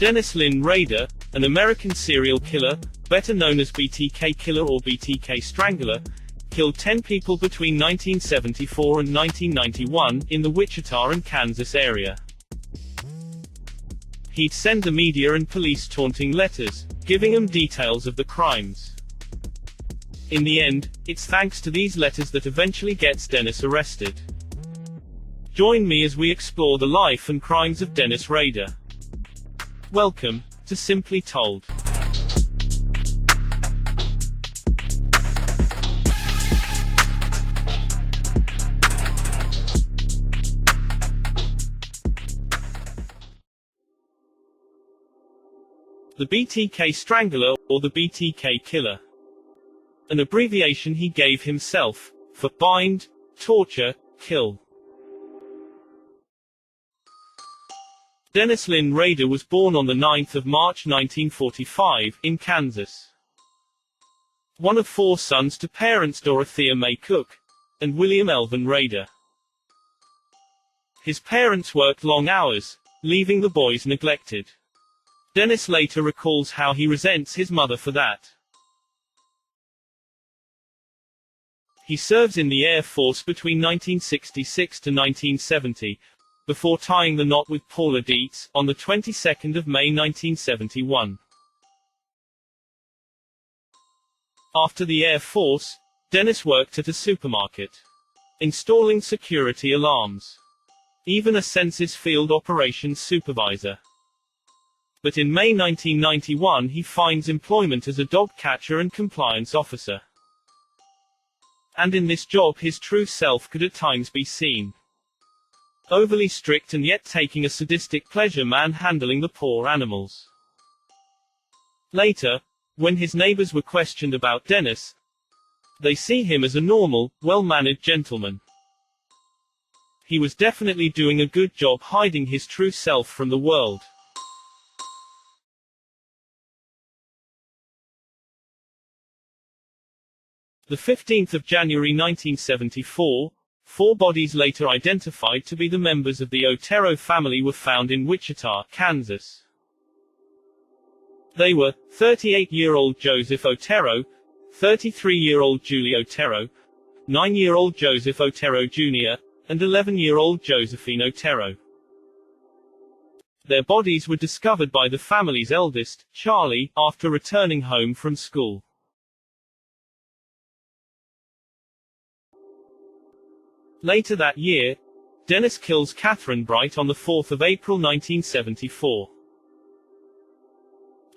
Dennis Lynn Rader, an American serial killer, better known as BTK Killer or BTK Strangler, killed 10 people between 1974 and 1991 in the Wichita and Kansas area. He'd send the media and police taunting letters, giving them details of the crimes. In the end, it's thanks to these letters that eventually gets Dennis arrested. Join me as we explore the life and crimes of Dennis Rader. Welcome to Simply Told. The BTK Strangler, or the BTK Killer. An abbreviation he gave himself, for bind, torture, kill. Dennis Lynn Rader was born on the 9th of March 1945, in Kansas. One of 4 sons to parents Dorothea May Cook and William Elvin Rader. His parents worked long hours, leaving the boys neglected. Dennis later recalls how he resents his mother for that. He serves in the Air Force between 1966 to 1970, before tying the knot with Paula Dietz, on the 22nd of May 1971. After the Air Force, Dennis worked at a supermarket, installing security alarms, even a census field operations supervisor. But in May 1991 he finds employment as a dog catcher and compliance officer. And in this job his true self could at times be seen. Overly strict and yet taking a sadistic pleasure manhandling the poor animals. Later, when his neighbors were questioned about Dennis, they see him as a normal, well-mannered gentleman. He was definitely doing a good job hiding his true self from the world. The 15th of January 1974, 4 bodies later identified to be the members of the Otero family were found in Wichita, Kansas. They were 38-year-old Joseph Otero, 33-year-old Julie Otero, 9-year-old Joseph Otero Jr., and 11-year-old Josephine Otero. Their bodies were discovered by the family's eldest, Charlie, after returning home from school. Later that year, Dennis kills Catherine Bright on the 4th of April 1974.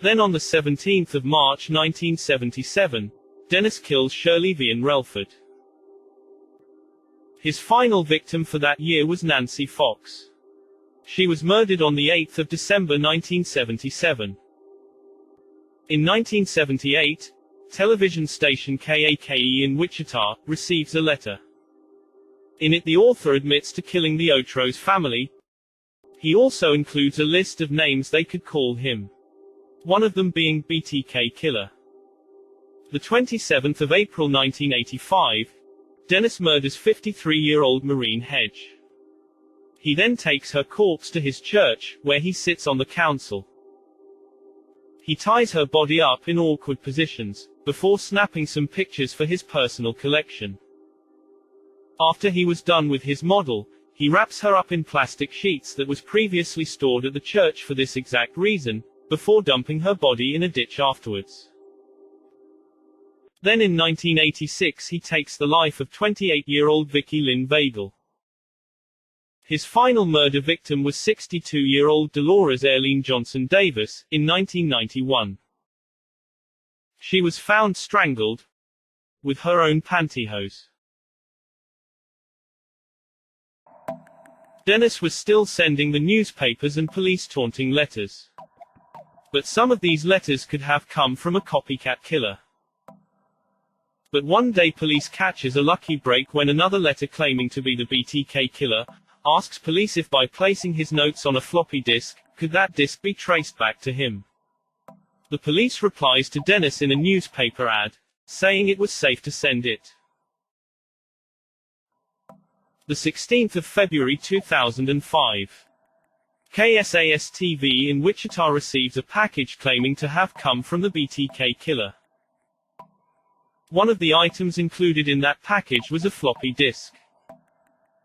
Then on the 17th of March 1977, Dennis kills Shirley Vian Relford. His final victim for that year was Nancy Fox. She was murdered on the 8th of December 1977. In 1978, television station A.k.a in Wichita receives a letter. In it the author admits to killing the Otero's family. He also includes a list of names they could call him, one of them being BTK Killer. The 27th of April 1985, Dennis murders 53-year-old Maureen Hedge. He then takes her corpse to his church, where he sits on the council. He ties her body up in awkward positions, before snapping some pictures for his personal collection. After he was done with his model, he wraps her up in plastic sheets that was previously stored at the church for this exact reason, before dumping her body in a ditch afterwards. Then in 1986 he takes the life of 28-year-old Vicki Lynn Vagel. His final murder victim was 62-year-old Dolores Arlene Johnson Davis, in 1991. She was found strangled with her own pantyhose. Dennis was still sending the newspapers and police taunting letters. But some of these letters could have come from a copycat killer. But one day police catches a lucky break when another letter claiming to be the BTK Killer asks police if by placing his notes on a floppy disk, could that disk be traced back to him. The police replies to Dennis in a newspaper ad, saying it was safe to send it. The 16th of February 2005. KSAS-TV in Wichita received a package claiming to have come from the BTK killer. One of the items included in that package was a floppy disk.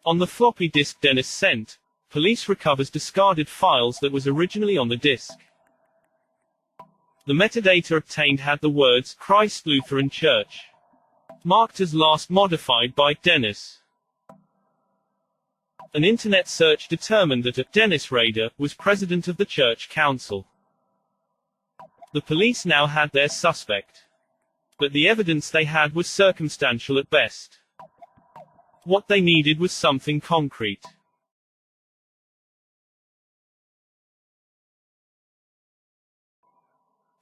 On the floppy disk Dennis sent, police recovers discarded files that was originally on the disk. The metadata obtained had the words Christ Lutheran Church, marked as last modified by Dennis. An internet search determined that Dennis Rader was president of the church council. The police now had their suspect. But the evidence they had was circumstantial at best. What they needed was something concrete.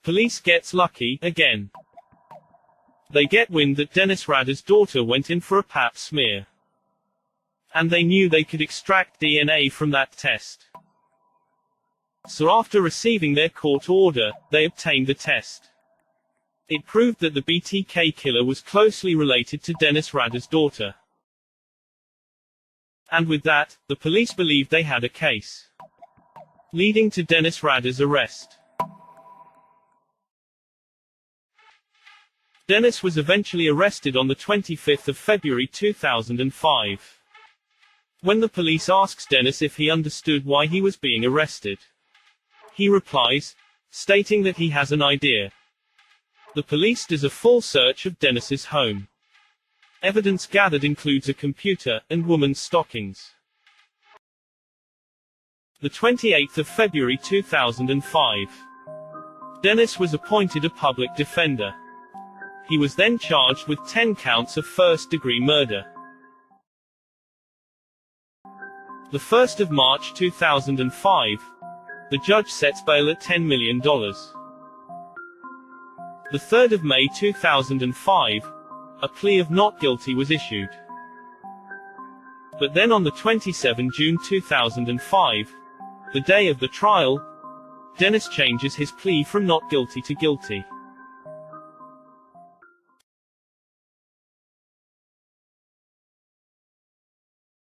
Police gets lucky, again. They get wind that Dennis Rader's daughter went in for a pap smear. And they knew they could extract DNA from that test. So after receiving their court order, they obtained the test. It proved that the BTK killer was closely related to Dennis Rader's daughter. And with that, the police believed they had a case, leading to Dennis Rader's arrest. Dennis was eventually arrested on the 25th of February 2005. When the police asks Dennis if he understood why he was being arrested, he replies, stating that he has an idea. The police does a full search of Dennis's home. Evidence gathered includes a computer and woman's stockings. The 28th of February 2005. Dennis was appointed a public defender. He was then charged with 10 counts of first-degree murder. The 1st of March 2005. The judge sets bail at $10 million. The 3rd of May 2005. A plea of not guilty was issued. But then on the 27th June 2005, the day of the trial, Dennis changes his plea from not guilty to guilty.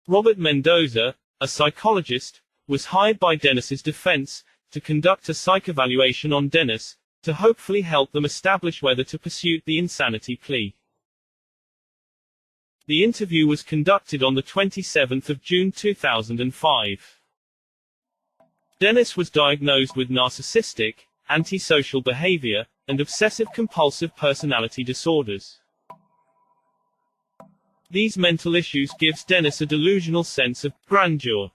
Robert Mendoza, a psychologist, was hired by Dennis's defense to conduct a psych evaluation on Dennis, to hopefully help them establish whether to pursue the insanity plea. The interview was conducted on the 27th of June 2005. Dennis was diagnosed with narcissistic, antisocial behavior, and obsessive-compulsive personality disorders. These mental issues gives Dennis a delusional sense of grandeur,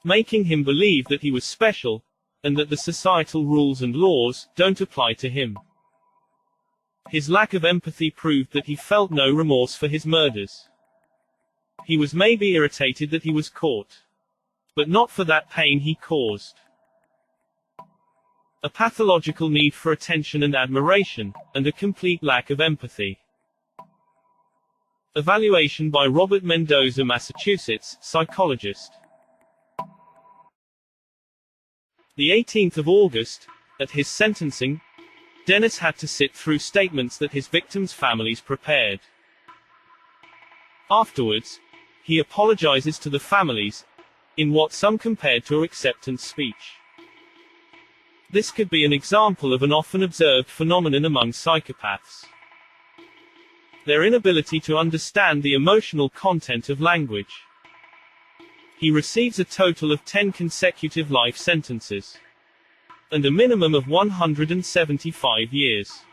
making him believe that he was special, and that the societal rules and laws don't apply to him. His lack of empathy proved that he felt no remorse for his murders. He was maybe irritated that he was caught, but not for that pain he caused. A pathological need for attention and admiration, and a complete lack of empathy. Evaluation by Robert Mendoza, Massachusetts, psychologist. The 18th of August, at his sentencing, Dennis had to sit through statements that his victims' families prepared. Afterwards, he apologizes to the families, in what some compared to an acceptance speech. This could be an example of an often observed phenomenon among psychopaths: their inability to understand the emotional content of language. He receives a total of 10 consecutive life sentences, and a minimum of 175 years.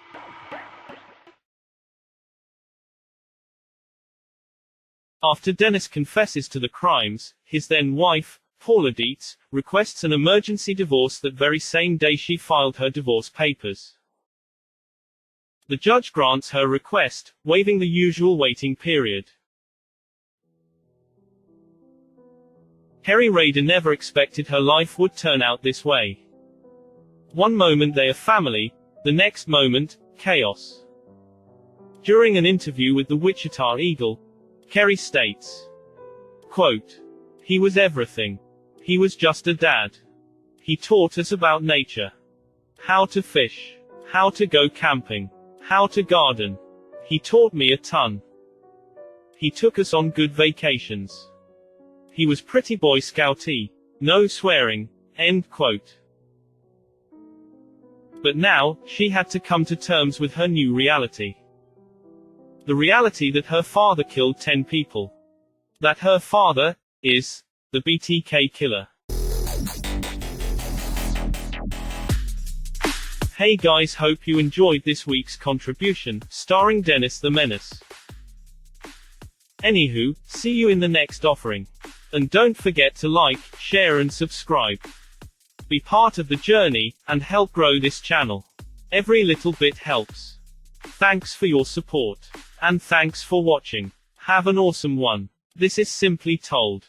After Dennis confesses to the crimes, his then-wife, Paula Dietz, requests an emergency divorce that very same day she filed her divorce papers. The judge grants her request, waiving the usual waiting period. Kerry Rader never expected her life would turn out this way. One moment they are family, the next moment, chaos. During an interview with the Wichita Eagle, Kerry states, quote, "He was everything. He was just a dad. He taught us about nature. How to fish. How to go camping. How to garden. He taught me a ton. He took us on good vacations. He was pretty Boy Scout-y, No swearing. End quote. But now, she had to come to terms with her new reality. The reality that her father killed 10 people. That her father is the BTK killer. Hey guys, hope you enjoyed this week's contribution, starring Dennis the Menace. Anywho, see you in the next offering. And don't forget to like, share and subscribe. Be part of the journey, and help grow this channel. Every little bit helps. Thanks for your support. And thanks for watching. Have an awesome one. This is Simply Told.